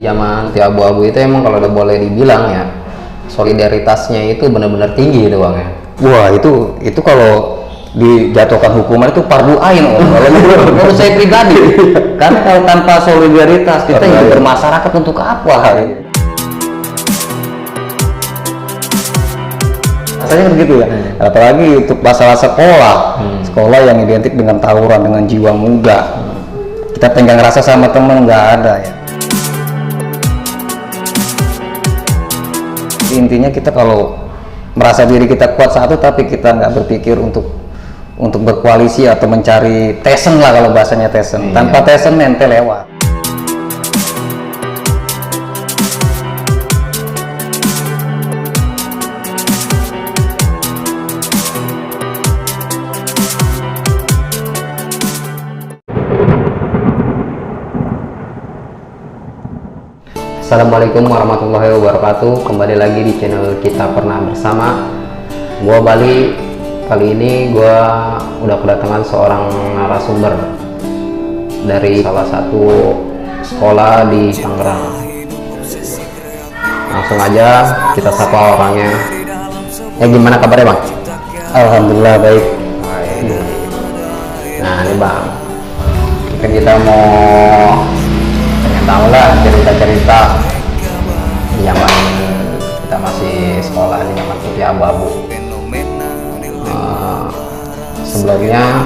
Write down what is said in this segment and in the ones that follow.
Zaman di abu-abu itu emang kalau udah boleh dibilang ya, solidaritasnya itu benar-benar tinggi itu bang ya. Wah, itu kalau dijatuhkan hukuman itu fardu ain kalau menurut saya pribadi. Karena kalau tanpa solidaritas kita hidup bermasyarakat untuk apa? Rasanya begitu ya. Apalagi untuk masalah sekolah yang identik dengan tawuran, dengan jiwa muda. Kita tenggang rasa sama teman nggak ada ya. Intinya kita kalau merasa diri kita kuat satu tapi kita nggak berpikir untuk berkoalisi atau mencari tesen lah, kalau bahasanya tesen. Tanpa tesen ente lewat. Assalamualaikum warahmatullahi wabarakatuh. Kembali lagi di channel Kita Pernah Bersama. Gua Bali. Kali ini gua udah kedatangan seorang narasumber dari salah satu sekolah di Tangerang. Langsung aja kita sapa orangnya. Gimana kabarnya bang? Alhamdulillah baik. Nah ini bang, mungkin kita mau pengen tahu lah cerita-cerita zaman kita masih sekolah di zaman putih abu-abu. Sebelumnya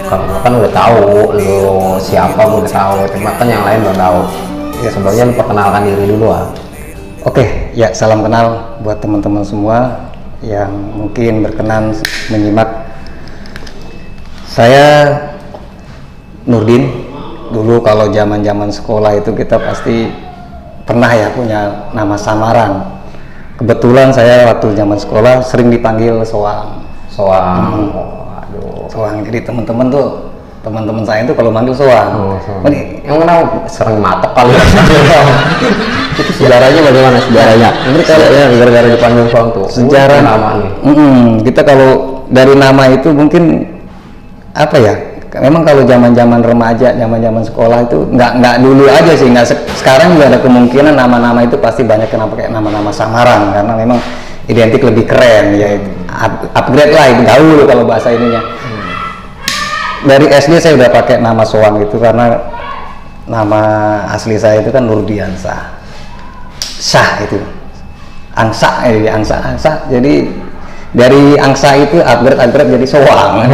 kalau kan udah tahu lu siapa, gue udah tahu, cuma kan yang lain belum tahu. Ya sebelumnya lu perkenalkan diri dulu ah. Oke, ya salam kenal buat teman-teman semua yang mungkin berkenan menyimak. Saya Nurdin. Dulu kalau zaman sekolah itu kita pasti pernah ya punya nama samaran. Kebetulan saya waktu zaman sekolah sering dipanggil Soang. Soang. Jadi teman-teman saya itu kalau manggil Soang. Yang kenal sering matok kali. Itu sejarahnya bagaimana sejarahnya? Ini kalau ya gara-gara dipanggil Soang tuh. Sejarah nama nih. Kita kalau dari nama itu mungkin apa ya? Memang kalau zaman remaja, zaman sekolah itu nggak dulu aja sih, sekarang juga ada kemungkinan nama-nama itu pasti banyak kena pakai nama-nama samaran karena memang identik lebih keren ya, upgrade lah itu gaul kalau bahasa ininya. Dari SD saya udah pakai nama Soang itu karena nama asli saya itu kan Nurdiansah. Sah itu. Angsa. Jadi dari angsa itu upgrade jadi Soang.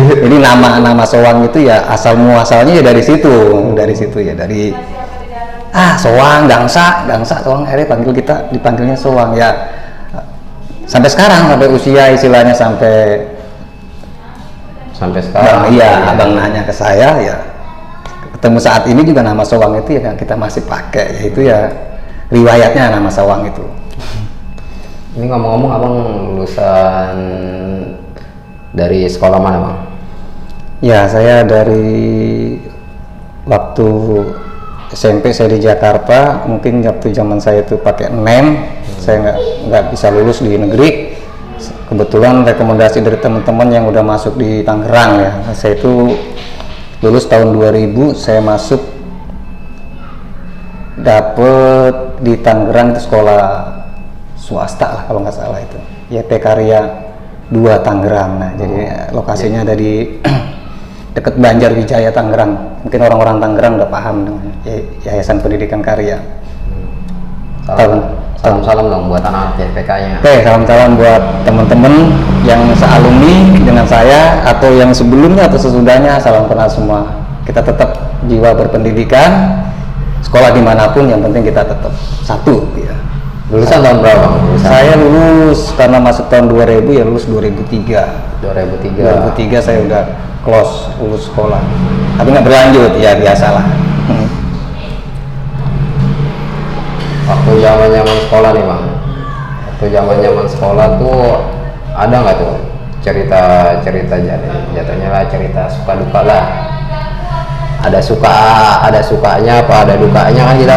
Jadi nama Soang itu ya asal muasalnya ya dari situ ya, dari Soang, Gangsa Soang, akhirnya dipanggilnya Soang ya. Sampai sekarang, sampai usia istilahnya sampai sekarang. Iya, abang nanya ke saya ya, ketemu saat ini juga nama Soang itu ya kita masih pakai, yaitu ya riwayatnya nama Soang itu. Ini ngomong-ngomong abang lulusan dari sekolah mana bang? Ya saya dari waktu SMP saya di Jakarta, mungkin waktu zaman saya itu pakai NEM, saya nggak bisa lulus di negeri. Kebetulan rekomendasi dari teman-teman yang udah masuk di Tangerang ya, saya itu lulus tahun 2000, saya masuk dapet di Tangerang itu sekolah swasta lah kalau nggak salah itu, YP Karya 2 Tangerang. Nah jadi lokasinya ada di dekat Banjarwijaya Tangerang. Mungkin orang-orang Tangerang udah paham dengan Yayasan Pendidikan Karya. Salam dong buat anak YPK-nya. Oke, salam buat teman-teman yang sealumni dengan saya atau yang sebelumnya atau sesudahnya, salam kenal semua. Kita tetap jiwa berpendidikan, sekolah dimanapun yang penting kita tetap satu ya. Lulusan tahun berapa? Saya lulus karena masuk tahun 2000 ya, lulus 2003 saya udah close lulus sekolah, tapi nggak berlanjut ya, biasalah. Waktu zaman sekolah nih bang, waktu zaman sekolah tuh ada nggak tuh cerita jatuhnya lah, cerita suka duka lah, ada sukanya apa ada dukanya kan, kita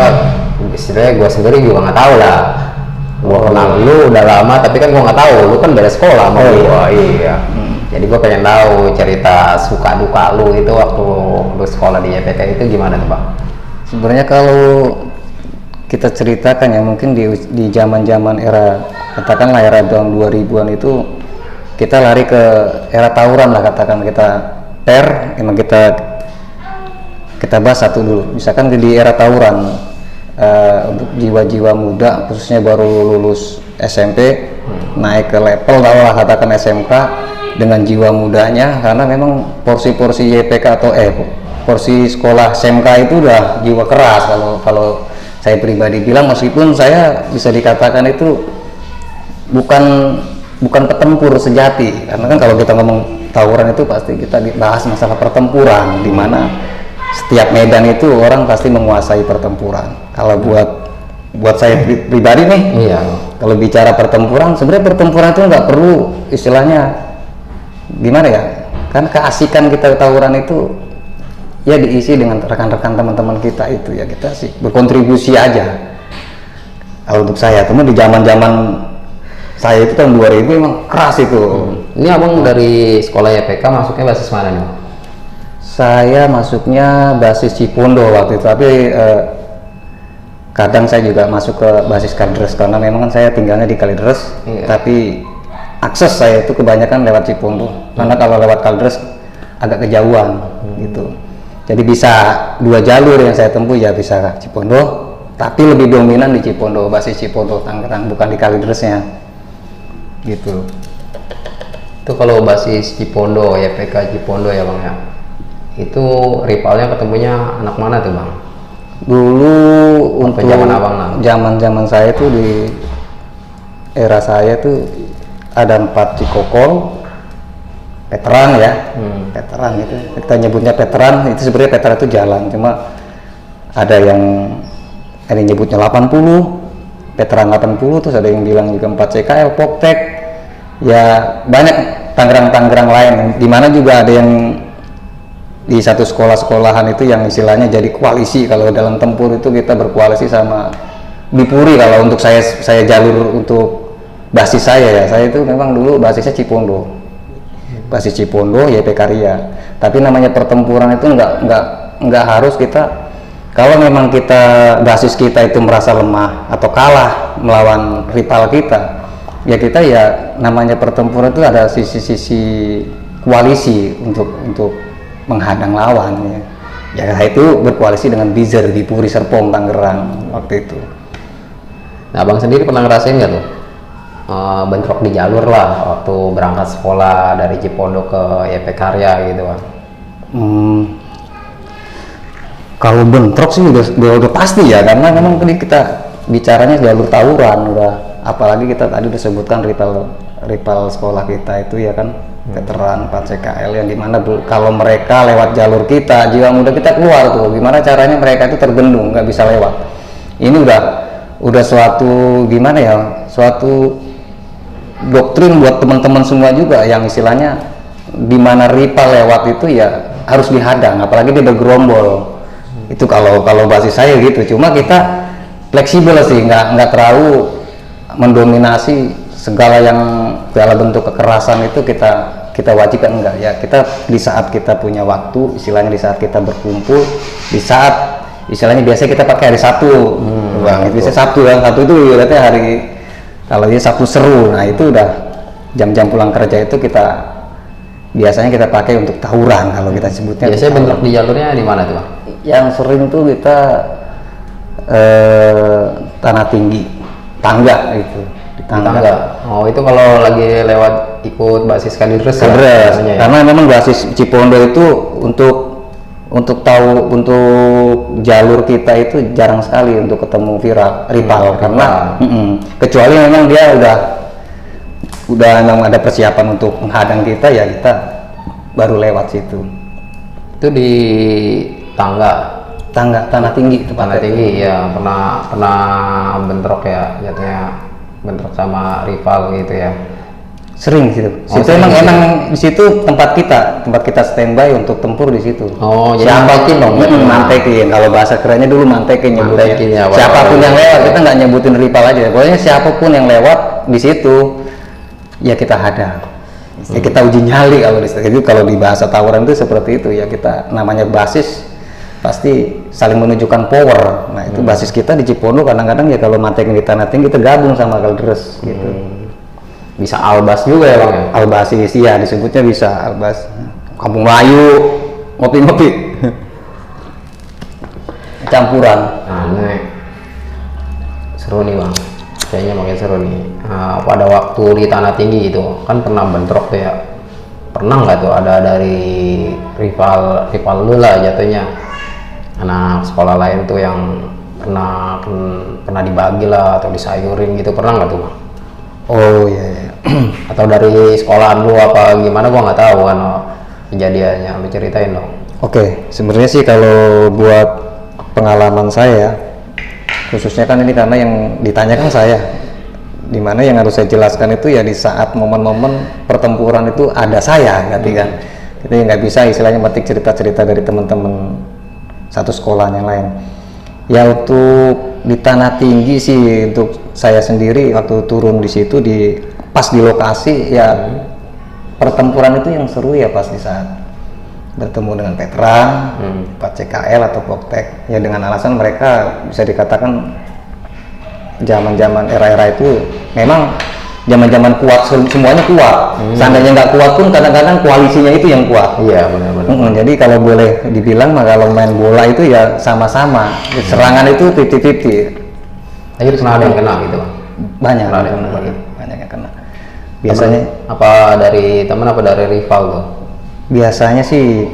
istilahnya gue sendiri juga nggak tahu lah. Gue kenal lu udah lama tapi kan gue nggak tahu lu kan beda sekolah sama gua. Iya. Jadi gue pengen tahu cerita suka duka lu itu waktu lu sekolah di YPK itu gimana tuh bang? Sebenarnya kalau kita ceritakan ya, mungkin di zaman-zaman era, katakanlah era tahun 2000-an itu kita lari ke era tawuran lah, katakan kita emang kita bahas satu dulu, misalkan di era tawuran, untuk jiwa-jiwa muda khususnya baru lulus SMP naik ke level lah katakan SMK dengan jiwa mudanya, karena memang porsi-porsi YPK atau porsi sekolah SMK itu udah jiwa keras. Kalau saya pribadi bilang, meskipun saya bisa dikatakan itu bukan petempur sejati, karena kan kalau kita ngomong tawuran itu pasti kita bahas masalah pertempuran, di mana setiap medan itu orang pasti menguasai pertempuran. Kalau buat saya pribadi nih, Iya. kalau bicara pertempuran, sebenarnya pertempuran itu nggak perlu istilahnya gimana ya, kan keasikan kita tawuran itu ya diisi dengan rekan-rekan teman-teman kita itu, ya kita sih berkontribusi aja. Kalau untuk saya, teman di zaman-zaman saya itu tahun 2000 emang keras itu. Ini abang dari sekolah YPK masuknya basis mana nih? Saya masuknya basis Cipondo waktu itu, tapi kadang saya juga masuk ke basis Kalideres, karena memang kan saya tinggalnya di Kalideres. Iya. Tapi akses saya itu kebanyakan lewat Cipondo, karena kalau lewat Kalideres agak kejauhan gitu. Jadi bisa 2 jalur yang saya tempuh, ya bisa Cipondo, tapi lebih dominan di Cipondo, basis Cipondo Tangerang, bukan di Kalideresnya gitu. Itu kalau basis Cipondo, YPK Cipondo ya bang ya, itu rivalnya ketemunya anak mana tuh bang? Dulu untuk zaman abang lah? zaman saya tuh, di era saya tuh ada 4 Cikokol, veteran ya, veteran itu kita nyebutnya veteran. Itu sebenarnya veteran itu jalan, cuma ada yang ada yang nyebutnya 80 veteran 80, terus ada yang bilang juga 4 CKL, Poptek, ya banyak Tangerang lain, dimana juga ada yang di satu sekolah-sekolahan itu yang istilahnya jadi koalisi. Kalau dalam tempur itu kita berkoalisi sama Bipuri. Kalau untuk saya jalur untuk basis saya itu memang dulu basisnya Cipondo, basis Cipondo YPK Ria. Tapi namanya pertempuran itu nggak harus kita, kalau memang kita basis kita itu merasa lemah atau kalah melawan rival kita, ya kita ya namanya pertempuran itu ada sisi koalisi untuk menghadang lawan ya. Ya itu berkoalisi dengan Bizer di Puri Serpong Tangerang waktu itu. Nah abang sendiri pernah ngerasain nggak tuh bentrok di jalur lah waktu berangkat sekolah dari Cipondo ke YPK Ria gitu kan? Kalau bentrok sih udah pasti ya, karena memang tadi kita bicaranya jalur tawuran, udah apalagi kita tadi udah sebutkan rival sekolah kita itu ya kan, veteran 4 CKL, yang dimana kalau mereka lewat jalur kita, jiwa muda kita keluar tuh, gimana caranya mereka itu terbendung, nggak bisa lewat. Ini udah suatu gimana ya, suatu doktrin buat teman-teman semua juga, yang istilahnya dimana rival lewat itu ya harus dihadang, apalagi dia bergerombol. Itu kalau basis saya gitu. Cuma kita fleksibel sih, nggak terlalu mendominasi segala yang segala bentuk kekerasan itu kita wajibkan, enggak ya. Kita di saat kita punya waktu, istilahnya di saat kita berkumpul, di saat istilahnya biasanya kita pakai hari Sabtu, bang, itu biasanya Sabtu ya, Sabtu itu berarti hari, kalau dia Sabtu seru, nah itu udah jam-jam pulang kerja itu biasanya kita pakai untuk tawuran kalau kita sebutnya. Biasanya bentrok di jalurnya di mana tuh bang? Yang sering tuh kita tanah tinggi, tangga itu. Tangga. Oh itu kalau lagi lewat ikut basis Kalideres ya? Karena memang basis Cipondo itu untuk jalur kita itu jarang sekali untuk ketemu rival, karena kecuali memang dia udah memang ada persiapan untuk menghadang kita, ya kita baru lewat situ. Itu di tanah tinggi, tanah tinggi ya, pernah bentrok ya, jatuhnya bentrok sama rival gitu ya. Sering gitu. Situ sering emang di situ tempat kita standby untuk tempur di situ. Oh, jadi mantekin dong. Mantekin. Kalau bahasa kerennya dulu mantekin nyebutnya. Mantekin ya, Siapapun yang lewat, kita nggak nyebutin rival aja. Pokoknya siapapun yang lewat di situ ya kita hadang. Ya kita uji nyali kalau di situ. Jadi kalau di bahasa tawuran itu seperti itu ya, kita namanya basis pasti saling menunjukkan power. Nah itu basis kita di Cipondo kadang-kadang ya kalau materi di Tanah Tinggi kita gabung sama Kaldres gitu. Bisa albas juga ya bang ya? Albasis ya disebutnya bisa albas. Kampung Melayu, ngopi-ngopi. Campuran. Nah ini seru nih bang, kayaknya makin seru nih. Nah, pada waktu di Tanah Tinggi itu kan pernah bentrok tuh ya, pernah nggak tuh ada dari rival lu lah jatuhnya, anak sekolah lain tuh yang pernah dibagi lah atau disayurin gitu, pernah nggak tuh bang? Oh iya. Atau dari sekolahan lu apa gimana, gua nggak tahu kan kejadiannya, lu ceritain dong. Oke, sebenarnya sih kalau buat pengalaman saya, khususnya kan ini karena yang ditanyakan saya, dimana yang harus saya jelaskan itu ya di saat momen-momen pertempuran itu ada saya, ngerti kan? Kita nggak bisa istilahnya metik cerita-cerita dari teman-teman satu sekolah yang lain. Ya untuk di Tanah Tinggi sih untuk saya sendiri waktu turun di situ pas di lokasi ya pertempuran itu yang seru ya pas di saat bertemu dengan veteran, Pak CKL atau Poktek ya dengan alasan mereka bisa dikatakan zaman-zaman era-era itu memang zaman-zaman kuat, semuanya kuat. Seandainya nggak kuat pun kadang-kadang koalisinya itu yang kuat. Iya benar-benar. Jadi kalau boleh dibilang mah kalau main bola itu ya sama-sama. Serangan itu 50-50. Tapi pernah ada yang kena gitu bang? Banyak Pernah ada yang kena, kena gitu? banyak yang kena. Biasanya Apa dari teman apa dari rival tuh? biasanya sih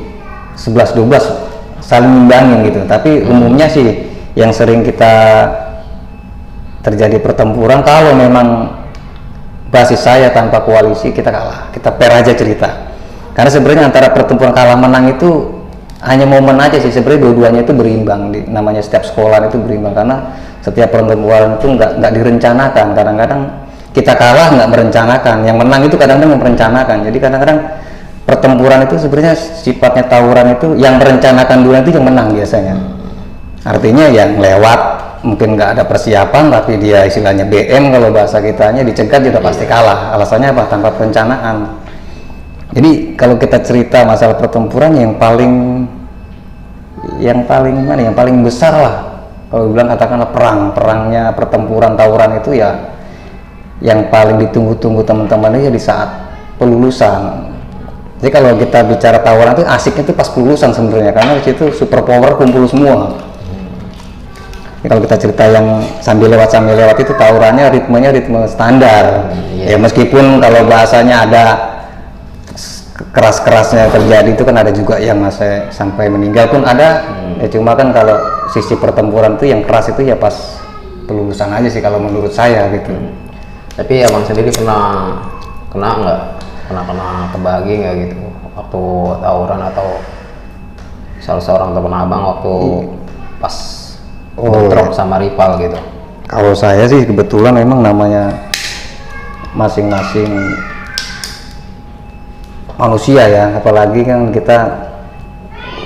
11-12 saling ngimbangin gitu, tapi umumnya sih yang sering kita terjadi pertempuran kalau memang basis saya tanpa koalisi kita kalah, kita pair aja cerita. Karena sebenarnya antara pertempuran kalah menang itu hanya momen aja sih, sebenarnya dua-duanya itu berimbang, namanya setiap sekolah itu berimbang karena setiap pertempuran itu nggak direncanakan. Kadang-kadang kita kalah nggak merencanakan, yang menang itu kadang-kadang yang merencanakan. Jadi kadang-kadang pertempuran itu sebenarnya sifatnya tawuran itu yang merencanakan dulu itu yang menang biasanya. Artinya yang lewat mungkin nggak ada persiapan tapi dia istilahnya BM kalau bahasa kitanya dicegat dia udah pasti kalah. Alasannya apa? Tanpa perencanaan. Jadi kalau kita cerita masalah pertempuran yang paling mana? Yang paling besar lah. Kalau bilang katakanlah perangnya pertempuran tawuran itu ya yang paling ditunggu-tunggu teman-teman aja di saat pelulusan. Jadi kalau kita bicara tawuran itu asiknya itu pas pelulusan sebenarnya karena di situ super power kumpul semua. Ya, kalau kita cerita yang sambil lewat itu tawurannya ritmenya ritme standar. Ya meskipun kalau bahasanya ada keras-kerasnya terjadi itu kan ada juga yang masih sampai meninggal pun ada. Ya cuma kan kalau sisi pertempuran itu yang keras itu ya pas pelulusan aja sih kalau menurut saya gitu. Tapi abang sendiri pernah kena nggak? Pernah kebagi nggak gitu waktu tawuran atau salah seorang teman abang waktu pas bentrok sama rival gitu? Kalau saya sih kebetulan memang namanya masing-masing manusia ya, apalagi kan kita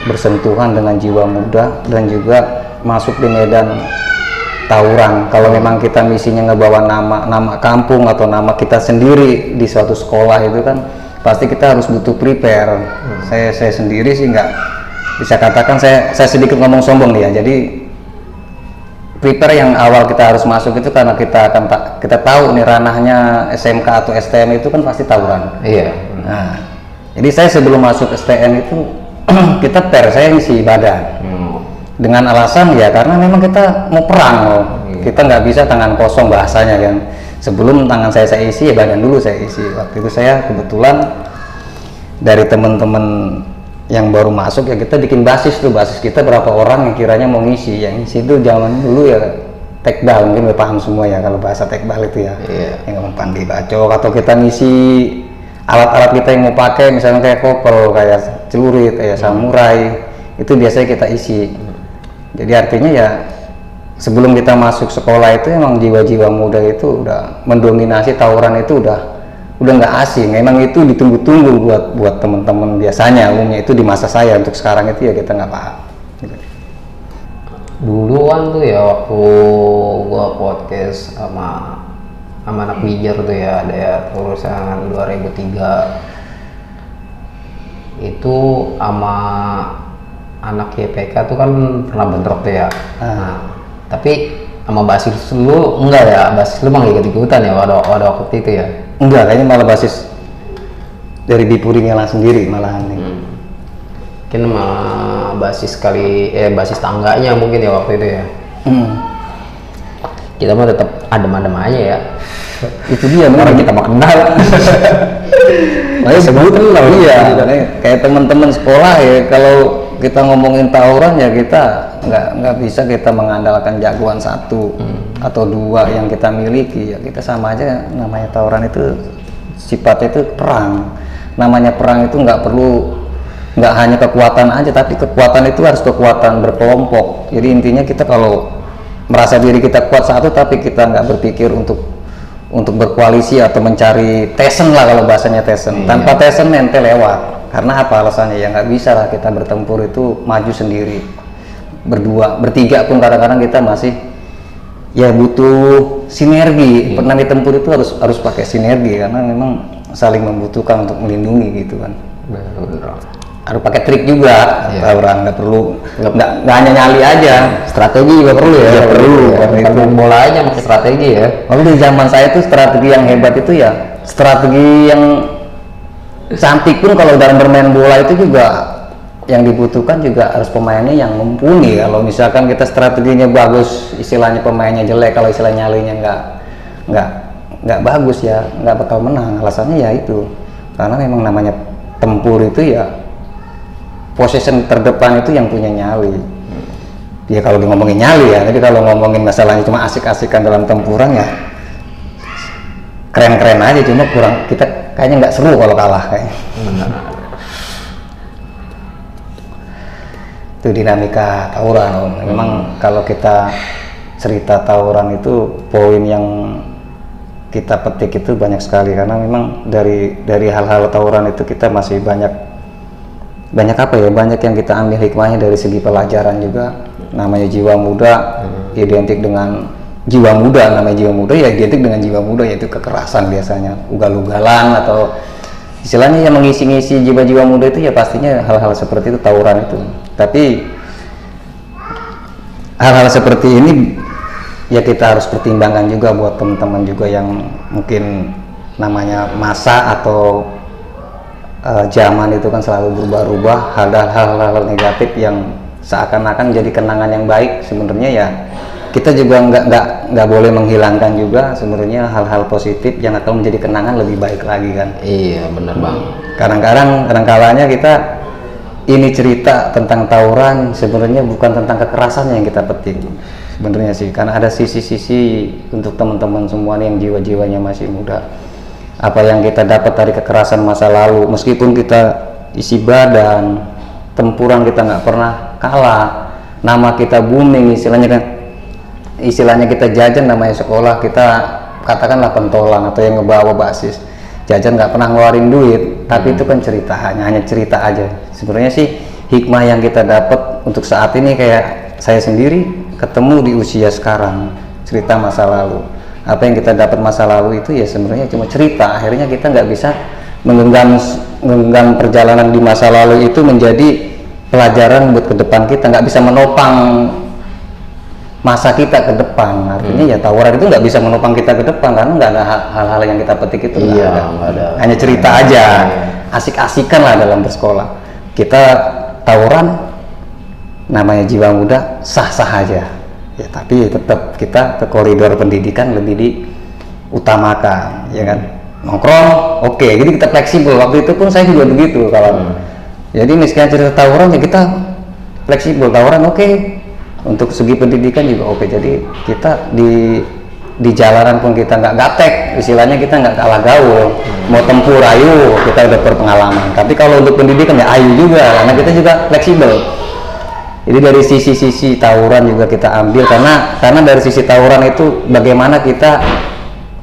bersentuhan dengan jiwa muda dan juga masuk di medan tawuran. Kalau memang kita misinya ngebawa nama kampung atau nama kita sendiri di suatu sekolah itu kan pasti kita harus butuh prepare. Saya sendiri sih nggak bisa katakan saya sedikit ngomong sombong nih ya. Jadi prepare yang awal kita harus masuk itu karena kita tahu nih ranahnya SMK atau STM itu kan pasti tawuran. Iya. Nah, jadi saya sebelum masuk STM itu kita saya ngisi badan. Dengan alasan ya karena memang kita mau perang loh. Kita nggak bisa tangan kosong bahasanya kan. Sebelum tangan saya isi ya badan dulu saya isi. Waktu itu saya kebetulan dari teman-teman yang baru masuk ya kita bikin basis kita berapa orang yang kiranya mau ngisi. Yang ngisi itu zaman dulu ya tekbal, mungkin udah paham semua ya kalau bahasa tekbal itu ya. Yang pandi bacok atau kita ngisi alat-alat kita yang mau pakai misalnya kayak kopel, kayak celurit, kayak samurai itu biasanya kita isi. Jadi artinya ya sebelum kita masuk sekolah itu emang jiwa-jiwa muda itu udah mendominasi tawuran itu udah nggak asing. Memang itu ditunggu-tunggu buat teman-teman biasanya umumnya itu di masa saya. Untuk sekarang itu ya kita nggak paham. Gitu. Dulu kan tuh ya waktu gua podcast sama anak Wijer tuh ya ada ya urusan 2003 itu sama anak YPK tuh kan pernah bentrok tuh ya. Ah. Nah, tapi sama basis lu enggak ya? Basis lu mah nggak ikut-ikutan ya pada waktu itu ya? Enggak, kayaknya malah basis dari Bipuri Ngelang sendiri malahan nih. Mungkin sama basis basis tangganya mungkin ya waktu itu ya. Kita mah tetap adem-adem aja ya. Itu dia Orang kita mah kenal. Makanya sebutin lah, iya. Kayak teman-teman sekolah ya, kalau kita ngomongin tawuran ya kita nggak bisa kita mengandalkan jagoan satu atau dua yang kita miliki, ya kita sama aja. Namanya tawuran itu sifatnya itu perang. Namanya perang itu nggak hanya kekuatan aja, tapi kekuatan itu harus kekuatan berkelompok. Jadi intinya kita kalau merasa diri kita kuat satu tapi kita nggak berpikir untuk berkoalisi atau mencari tesen lah, kalau bahasanya tesen. Tanpa tesen ente lewat. Karena apa alasannya? Ya nggak bisa lah kita bertempur itu maju sendiri, berdua, bertiga pun kadang-kadang kita masih ya butuh sinergi. Pernah ditempur itu harus pakai sinergi karena memang saling membutuhkan untuk melindungi gitu kan. Bener. Harus pakai trik juga. Tawuran nggak perlu nggak hanya nyali aja, strategi juga perlu ya. Perlu. Karena bola aja pakai strategi ya. Lalu di zaman saya tuh strategi yang hebat itu ya strategi yang cantik pun kalau dalam bermain bola itu juga yang dibutuhkan juga harus pemainnya yang mumpuni. Kalau misalkan kita strateginya bagus, istilahnya pemainnya jelek, kalau istilah nyalinya nggak bagus ya nggak bakal menang. Alasannya ya itu karena memang namanya tempur itu ya possession terdepan itu yang punya nyali. Ya kalau ngomongin nyali ya, tapi kalau ngomongin masalahnya cuma asik-asikan dalam tempuran ya keren-keren aja, cuma kurang, kita kayaknya nggak seru kalau kalah kayaknya. Itu dinamika tawuran Om. Memang kalau kita cerita tawuran itu poin yang kita petik itu banyak sekali, karena memang dari hal-hal tawuran itu kita masih banyak apa ya, banyak yang kita ambil hikmahnya dari segi pelajaran juga. Namanya jiwa muda identik dengan jiwa muda, namanya jiwa muda ya identik dengan jiwa muda, yaitu kekerasan biasanya, ugal-ugalan atau istilahnya yang mengisi-ngisi jiwa-jiwa muda itu ya pastinya hal-hal seperti itu, tawuran itu. Tapi hal-hal seperti ini ya kita harus pertimbangkan juga buat teman-teman juga yang mungkin namanya masa atau zaman itu kan selalu berubah-ubah, hal-hal negatif yang seakan-akan jadi kenangan yang baik. Sebenarnya ya kita juga nggak boleh menghilangkan juga sebenarnya hal-hal positif yang akan menjadi kenangan lebih baik lagi kan. Iya benar Bang. Kadang-kalanya kita ini cerita tentang tawuran sebenarnya bukan tentang kekerasan yang kita petik sebenarnya sih, karena ada sisi-sisi untuk teman-teman semua nih yang jiwa-jiwanya masih muda. Apa yang kita dapat dari kekerasan masa lalu, meskipun kita isi badan, tempuran kita nggak pernah kalah, nama kita booming, istilahnya kita jajan, namanya sekolah kita katakanlah pentolan atau yang ngebawa basis jajan, nggak pernah ngeluarin duit, tapi itu kan cerita, hanya cerita aja. Sebenarnya sih hikmah yang kita dapat untuk saat ini, kayak saya sendiri ketemu di usia sekarang, cerita masa lalu. Apa yang kita dapat masa lalu itu ya sebenarnya cuma cerita. Akhirnya kita nggak bisa menggenggam perjalanan di masa lalu itu menjadi pelajaran buat ke depan kita, nggak bisa menopang masa kita ke depan. Artinya ya tawuran itu nggak bisa menopang kita ke depan karena nggak ada hal-hal yang kita petik itu. Iya, nggak ada. Hanya cerita aja, asik-asikan lah dalam bersekolah. Kita tawuran namanya jiwa muda, sah-sah aja ya, tapi tetap kita ke koridor pendidikan lebih diutamakan ya kan. Nongkrong oke, jadi kita fleksibel. Waktu itu pun saya juga begitu kalau jadi misalnya cerita tawuran ya kita fleksibel, tawuran oke. Untuk segi pendidikan juga oke. Jadi kita di jalanan pun kita nggak gaptek, istilahnya kita nggak kalah gaul. Mau tempur ayo, kita udah berpengalaman. Tapi kalau untuk pendidikan ya ayo juga, karena kita juga fleksibel. Jadi dari sisi-sisi tawuran juga kita ambil, karena dari sisi tawuran itu bagaimana kita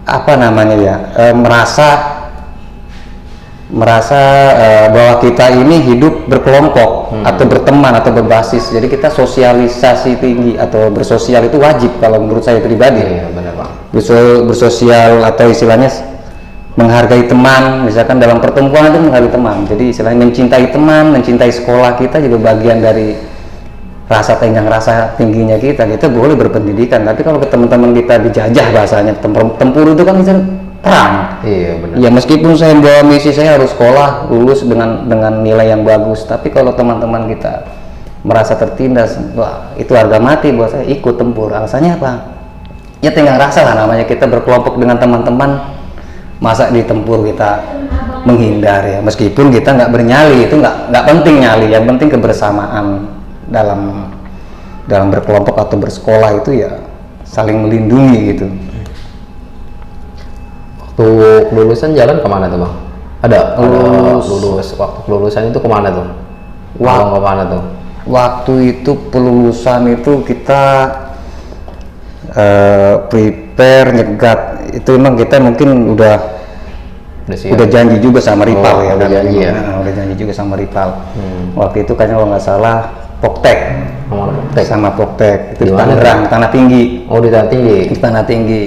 apa namanya ya, merasa bahwa kita ini hidup berkelompok atau berteman atau berbasis. Jadi kita sosialisasi tinggi atau bersosial itu wajib kalau menurut saya pribadi. Iya benar Bang. Bersosial atau istilahnya menghargai teman, misalkan dalam pertemuan itu menghargai teman. Jadi istilahnya mencintai teman, mencintai sekolah kita juga bagian dari rasa tenggang, rasa tingginya kita boleh berpendidikan. Tapi kalau ke teman-teman kita dijajah bahasanya, tempur itu kan itu perang. Iya benar. Ya meskipun saya bawa misi saya harus sekolah lulus dengan nilai yang bagus, tapi kalau teman-teman kita merasa tertindas, wah itu harga mati buat saya ikut tempur. Alasannya apa? Ya tenggang rasa lah namanya, kita berkelompok dengan teman-teman, masa di tempur kita menghindar ya, meskipun kita nggak bernyali, itu nggak penting nyali, yang penting kebersamaan dalam berkelompok atau bersekolah itu ya saling melindungi gitu. Waktu kelulusan jalan kemana tuh bang? Ada lulus waktu kelulusan itu kemana tuh? Kemana tuh? Waktu itu pelulusan itu kita prepare nyegat, itu memang kita mungkin udah janji juga sama Ripal ya, udah janji ya. Udah janji juga sama Ripal. Waktu itu kayaknya kalau nggak salah Poktek sama Poktek itu di Tangerang, Tanah Tinggi. Oh di Tanah Tinggi. Di Tanah Tinggi.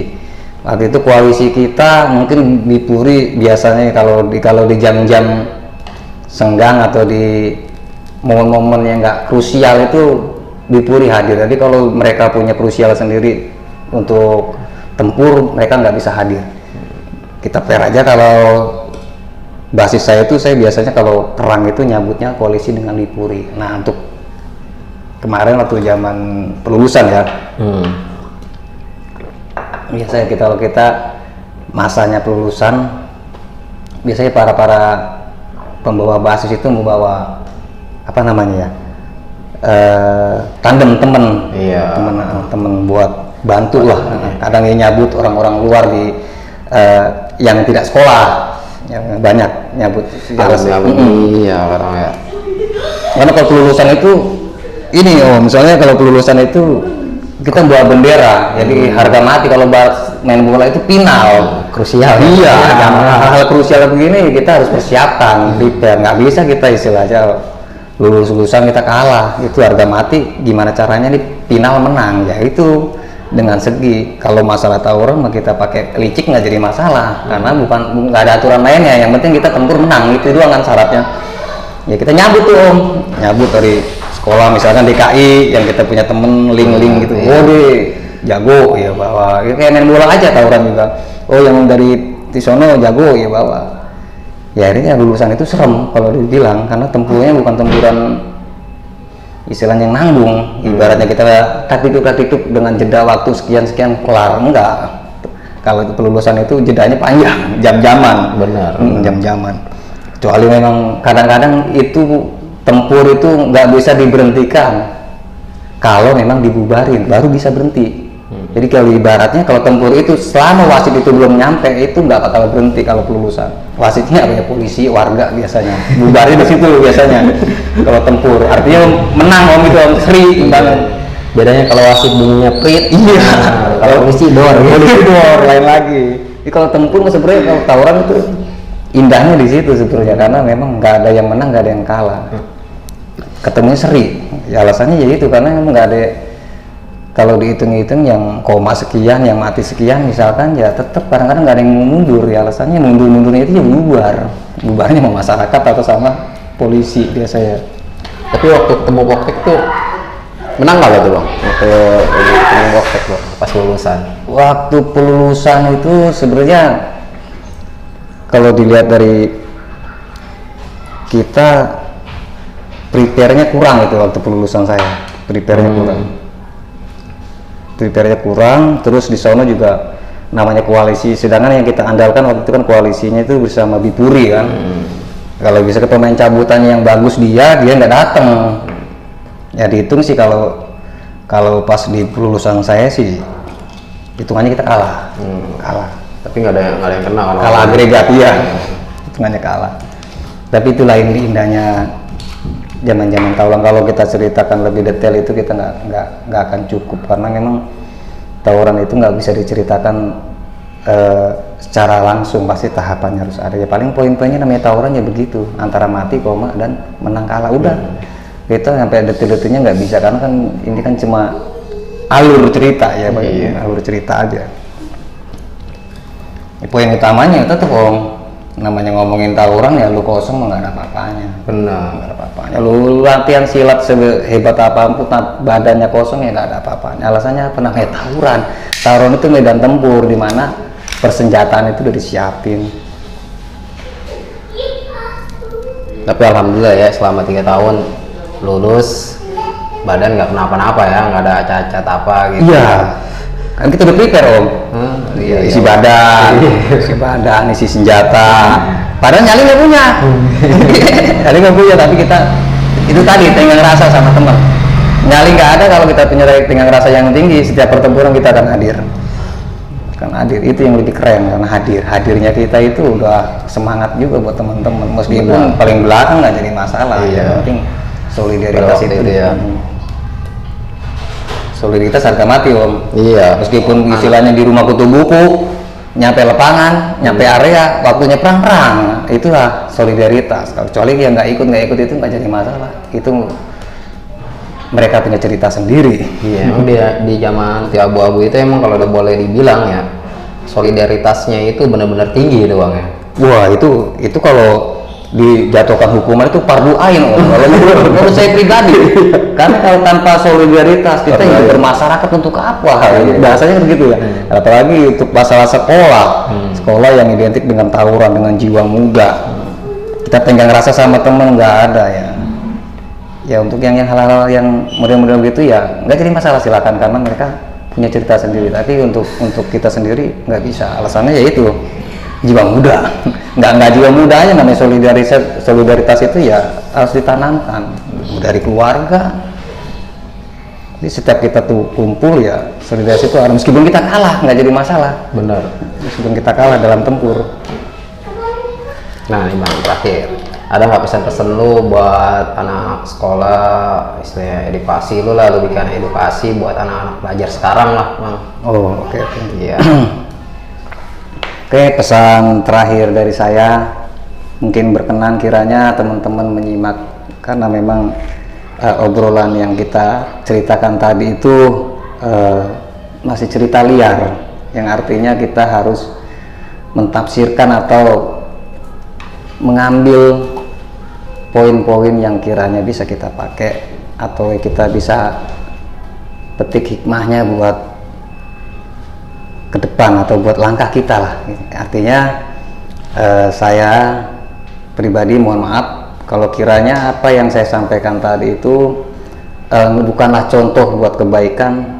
Waktu itu koalisi kita mungkin di Puri biasanya kalau di jam-jam senggang atau di momen-momen yang nggak krusial itu di Puri hadir. Jadi kalau mereka punya krusial sendiri untuk tempur, mereka nggak bisa hadir. Kita fair aja, kalau basis saya itu saya biasanya kalau perang itu nyambutnya koalisi dengan Lipuri. Nah untuk kemarin waktu zaman pelulusan ya, biasanya kalau kita masanya pelulusan, biasanya para pembawa basis itu membawa apa namanya ya, tandem temen, temen buat bantu lah. Kadang yang nyabut orang-orang luar yang tidak sekolah, yang banyak nyabut. Iya orang ya. Karena kalau kelulusan itu ini misalnya kalau kelulusan itu kita bawa bendera, jadi harga mati. Kalau main bola itu final, krusial. Iya, hal-hal krusial begini kita harus persiapkan, prepare. Nggak bisa kita istilahnya lulusan kita kalah, itu harga mati. Gimana caranya di final menang? Ya itu dengan segi. Kalau masalah tawuran mah kita pakai licik nggak jadi masalah, karena nggak ada aturan lainnya. Yang penting kita tempur menang, itu doang kan syaratnya. Ya kita nyabut tuh nyabut dari sekolah misalkan DKI yang kita punya temen link gitu. Oh deh jago ya bawa, ya, kayak main bola aja tawuran juga. Oh yang dari Tisono jago ya bawa. Ya akhirnya lulusan itu serem kalau dibilang, karena tempurnya bukan tempuran istilahnya yang nanggung. Ibaratnya kita taktik dengan jeda waktu sekian kelar, enggak. Kalau itu pelulusan itu jedanya panjang, jam-jaman. Benar. Jam-jaman. Kecuali memang kadang-kadang itu tempur itu nggak bisa diberhentikan. Kalau memang dibubarin baru bisa berhenti. Jadi kalau ibaratnya kalau tempur itu selama wasit itu belum nyampe itu nggak bakal berhenti. Kalau pelulusan wasitnya apa ya, polisi, warga biasanya bubarin di situ biasanya. Kalau tempur artinya menang itu seri banget. Bedanya kalau wasit bunyinya prit, iya. Kalau polisi dor lain lagi. Jadi kalau tempur sebenarnya kalau tawuran itu indahnya di situ sebetulnya, karena memang nggak ada yang menang, nggak ada yang kalah. Ketemunya seri. Ya alasannya jadi itu karena memang nggak ada. Kalau dihitung-hitung yang koma sekian, yang mati sekian misalkan, ya tetap kadang-kadang nggak ada yang mau mundur. Ya alasannya mundurnya itu ya bubarnya sama masyarakat atau sama polisi biasanya. Tapi waktu ketemu Poktek tuh menang nggak tuh bang? Waktu ketemu Poktek bang pas lulusan? Waktu pelulusan itu sebenarnya kalau dilihat dari kita prepare-nya kurang itu waktu pelulusan saya. Prepare-nya kurang, terus di sana juga namanya koalisi, sedangkan yang kita andalkan waktu itu kan koalisinya itu bersama Bipuri kan. Kalau bisa ke pemain cabutan yang bagus dia nggak datang. Ya dihitung sih kalau pas di pelulusan saya sih hitungannya kita kalah. Tapi nggak ada yang kena kan? Kalah agregat ya, hitungannya kalah. Tapi itulah indahnya zaman tawuran. Kalau kita ceritakan lebih detail itu kita nggak akan cukup, karena memang tawuran itu nggak bisa diceritakan secara langsung, pasti tahapannya harus ada. Ya paling poin-poinnya namanya tawuran ya begitu, antara mati, koma, dan menang kalah udah. Kita sampai detil-detilnya nggak bisa, karena kan ini kan cuma alur cerita ya, alur cerita aja. Ya, poin utamanya tetap namanya ngomongin tawuran ya lu kosong mah nggak ada apa-apanya. Benar. Nggak ada apa-apanya. Lu latihan silat sehebat apapun badannya kosong ya nggak ada apa-apanya. Alasannya apa? Namanya tawuran. Tawuran itu medan tempur di mana persenjataan itu udah disiapin. Tapi alhamdulillah ya selama 3 tahun lulus, badan nggak kenapa-napa ya, nggak ada cacat apa gitu. Iya. Kan kita udah prepare om. Iya, Isi badan, isi badan, isi senjata. Padahal nyali nggak punya. Nyali nggak punya, tapi kita itu tadi tenggang rasa sama teman. Nyali nggak ada kalau kita punya tenggang rasa yang tinggi. Setiap pertempuran kita akan hadir. Kan hadir itu yang lebih keren karena hadirnya kita itu udah semangat juga buat teman-teman. Meskipun paling belakang nggak jadi masalah. Iya. Yang penting solidaritas itu ya. Soliditas harga mati om. Iya. Meskipun istilahnya di rumah kutu buku, nyampe lapangan, nyampe area, waktunya perang-perang, itulah solidaritas. Kecuali yang nggak ikut itu nggak jadi masalah. Itu mereka punya cerita sendiri. Iya, emang di zaman ti abu-abu itu emang kalau udah boleh dibilang ya, solidaritasnya itu benar-benar tinggi doang ya. Wah itu kalau dijatuhkan hukuman itu fardu ain om. Kalau menurut saya pribadi, karena kalau tanpa solidaritas kita hidup bermasyarakat untuk apa? Bahasanya begitu ya. Apalagi untuk masalah sekolah, sekolah yang identik dengan tawuran, dengan jiwa muda. Kita tenggang rasa sama temen nggak ada ya. Ya untuk yang hal-hal yang model-model gitu ya nggak jadi masalah, silakan karena mereka punya cerita sendiri. Tapi untuk kita sendiri nggak bisa. Alasannya yaitu jiwa muda. nggak jiwa muda aja, namanya solidaritas itu ya harus ditanamkan dari keluarga. Jadi setiap kita tuh kumpul ya solidaritas itu harus, meskipun kita kalah nggak jadi masalah. Benar. Meskipun kita kalah dalam tempur. Nah, ini Bang, terakhir. Ada nggak pesan-pesan lu buat anak sekolah, istilahnya edukasi lu lah, lu bikin edukasi buat anak-anak pelajar sekarang lah, Bang. Oh, oke. Iya. Oke, pesan terakhir dari saya, mungkin berkenan kiranya teman-teman menyimak, karena memang obrolan yang kita ceritakan tadi itu masih cerita liar, yang artinya kita harus mentafsirkan atau mengambil poin-poin yang kiranya bisa kita pakai atau kita bisa petik hikmahnya buat ke depan atau buat langkah kita lah. Artinya saya pribadi mohon maaf kalau kiranya apa yang saya sampaikan tadi itu bukanlah contoh buat kebaikan.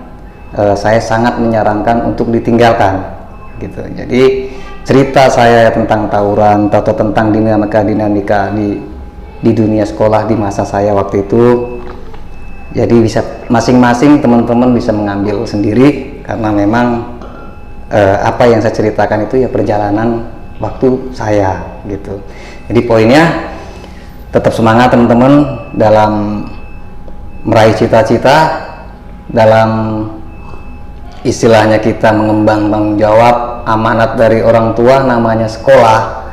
Saya sangat menyarankan untuk ditinggalkan gitu. Jadi cerita saya tentang tawuran atau tentang dinamika di dunia sekolah di masa saya waktu itu, jadi bisa masing-masing teman-teman bisa mengambil sendiri, karena memang apa yang saya ceritakan itu ya perjalanan waktu saya gitu. Jadi poinnya tetap semangat teman-teman dalam meraih cita-cita, dalam istilahnya kita mengemban tanggung jawab amanat dari orang tua namanya sekolah,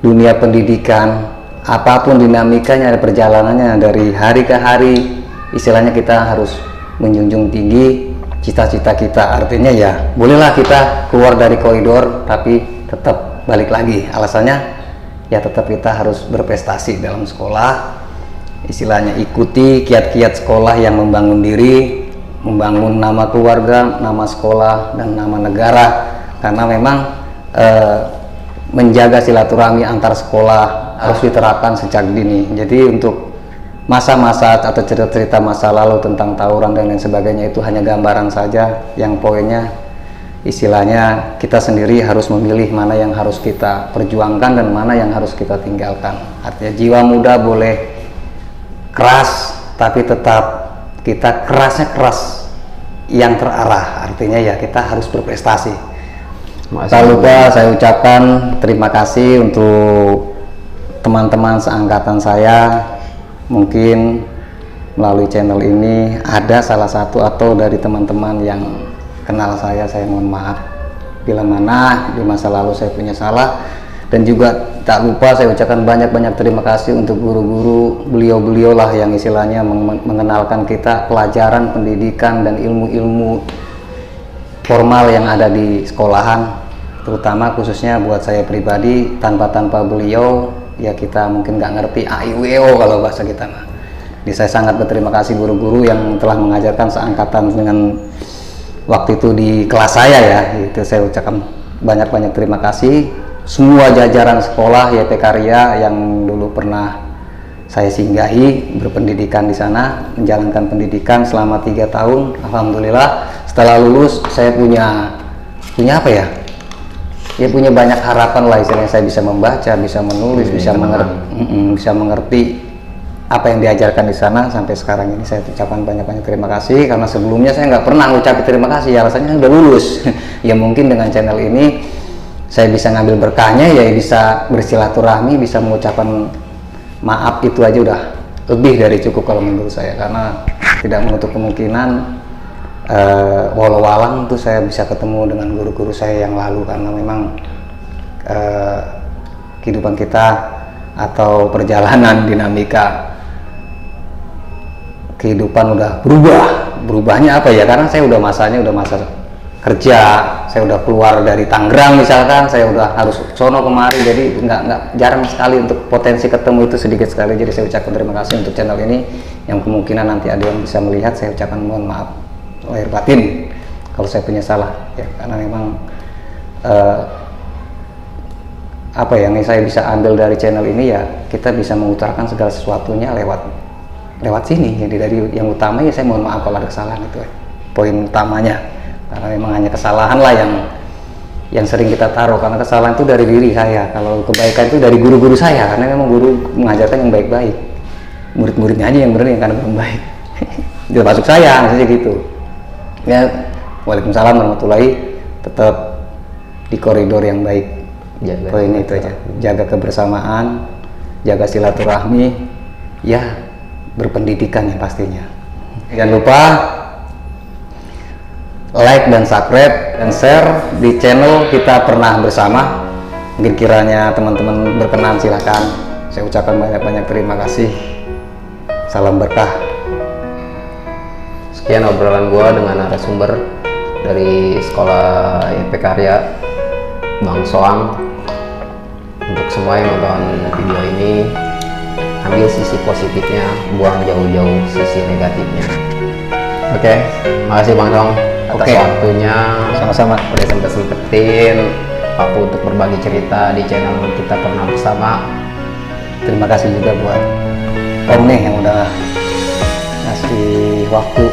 dunia pendidikan, apapun dinamikanya, ada perjalanannya dari hari ke hari, istilahnya kita harus menjunjung tinggi cita-cita kita. Artinya ya bolehlah kita keluar dari koridor tapi tetap balik lagi, alasannya ya tetap kita harus berprestasi dalam sekolah, istilahnya ikuti kiat-kiat sekolah yang membangun diri, membangun nama keluarga, nama sekolah, dan nama negara. Karena memang menjaga silaturahmi antar sekolah harus diterapkan sejak dini. Jadi untuk masa-masa atau cerita-cerita masa lalu tentang tawuran dan lain sebagainya itu hanya gambaran saja, yang poinnya istilahnya kita sendiri harus memilih mana yang harus kita perjuangkan dan mana yang harus kita tinggalkan. Artinya jiwa muda boleh keras tapi tetap kita kerasnya keras yang terarah, artinya ya kita harus berprestasi. Tak lupa saya ucapkan terima kasih untuk teman-teman seangkatan saya. Mungkin melalui channel ini ada salah satu atau dari teman-teman yang kenal saya mohon maaf bila mana di masa lalu saya punya salah. Dan juga tak lupa saya ucapkan banyak-banyak terima kasih untuk guru-guru, beliau-beliau lah yang istilahnya mengenalkan kita pelajaran, pendidikan, dan ilmu-ilmu formal yang ada di sekolahan. terutama khususnya buat saya pribadi, tanpa beliau ya kita mungkin nggak ngerti AIWO kalau bahasa kita mah. Jadi saya sangat berterima kasih guru-guru yang telah mengajarkan seangkatan dengan waktu itu di kelas saya ya, itu saya ucapkan banyak-banyak terima kasih. Semua jajaran sekolah YP Karya yang dulu pernah saya singgahi, berpendidikan di sana, menjalankan pendidikan selama 3 tahun. Alhamdulillah setelah lulus saya punya apa ya? Ya punya banyak harapan lah, istilahnya saya bisa membaca, bisa menulis, bisa mengerti apa yang diajarkan di sana. Sampai sekarang ini saya ucapkan banyak-banyak terima kasih, karena sebelumnya saya nggak pernah ngucapin terima kasih, alasannya udah lulus. Ya mungkin dengan channel ini saya bisa ngambil berkahnya, ya bisa bersilaturahmi, bisa mengucapkan maaf, itu aja udah lebih dari cukup kalau menurut saya, karena tidak menutup kemungkinan walau alam tuh saya bisa ketemu dengan guru-guru saya yang lalu, karena memang kehidupan kita atau perjalanan dinamika kehidupan udah berubahnya apa ya, karena saya udah masa kerja, saya udah keluar dari Tangerang misalkan, saya udah harus sono kemari, jadi nggak jarang sekali untuk potensi ketemu itu sedikit sekali. Jadi saya ucapkan terima kasih untuk channel ini, yang kemungkinan nanti ada yang bisa melihat, saya ucapkan mohon maaf lahir batin kalau saya punya salah ya, karena memang apa yang saya bisa ambil dari channel ini ya, kita bisa mengutarakan segala sesuatunya lewat sini. Jadi dari yang utama ya saya mohon maaf kalau ada kesalahan, itu poin utamanya, karena memang hanya kesalahan lah yang sering kita taruh, karena kesalahan itu dari diri saya, kalau kebaikan itu dari guru-guru saya, karena memang guru mengajarkan yang baik-baik, murid-muridnya aja yang benar yang kadang belum baik. Termasuk saya maksudnya gitu ya. Waalaikumsalam warahmatullahi, tetap di koridor yang baik. Poin itu aja, jaga kebersamaan, jaga silaturahmi, ya berpendidikan yang pastinya. Jangan lupa like dan subscribe dan share di channel Kita Pernah Bersama. Mungkin kiranya teman-teman berkenan, silahkan. Saya ucapkan banyak-banyak terima kasih. Salam berkah. Sekian obrolan gua dengan narasumber dari sekolah YP Karya Bang Soang. Untuk semua yang nonton video ini, ambil sisi positifnya, buang jauh-jauh sisi negatifnya. Oke, makasih Bang Soang atas waktunya. Sama-sama. Udah sempetin waktu untuk berbagi cerita di channel Kita Pernah Bersama. Terima kasih juga buat Om nih yang udah ngasih waktu.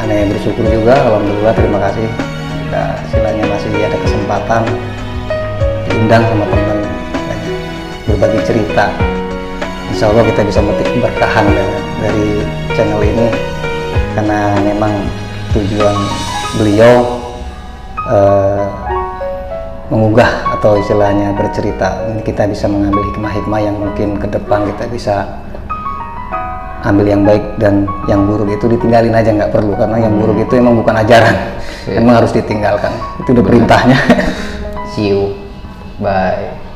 Aneh bersyukur juga, alhamdulillah, terima kasih. Kita istilahnya masih ada kesempatan diundang sama teman berbagi cerita. Insya Allah kita bisa memetik keberkahan dari channel ini, karena memang tujuan beliau mengunggah atau istilahnya bercerita, kita bisa mengambil hikmah-hikmah yang mungkin ke depan kita bisa ambil yang baik, dan yang buruk itu ditinggalin aja, nggak perlu, karena yang buruk itu emang bukan ajaran, emang harus ditinggalkan, itu udah perintahnya. See you, bye.